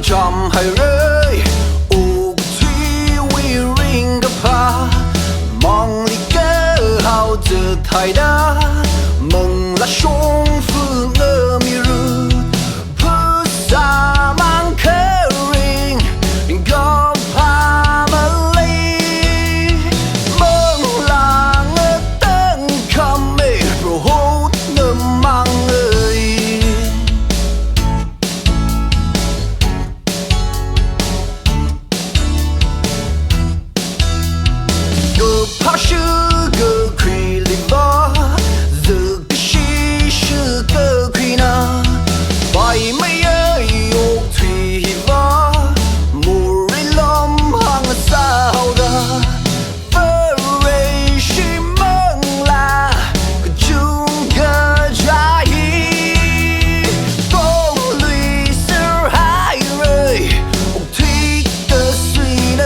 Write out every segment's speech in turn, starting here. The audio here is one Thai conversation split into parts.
จำให้เลยอุกที่วิริงกับพามองลิเกเฮาจะไทยดามึงละชงฝืนเงอมีรูผู้สามังเคริงก็พามาลีมึงลางตั้งคำไม่รู้โหดเงมัง怕是个亏里吧，这个是个亏呢，白没有退吧，没人浪行骚的，不为是梦啦，个中个差异，风里是海瑞，我退的水呢。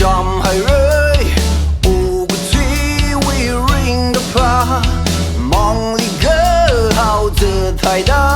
จำให้เลยอุกที่วิริงกับพามองลิเกเฮาจะไทยดา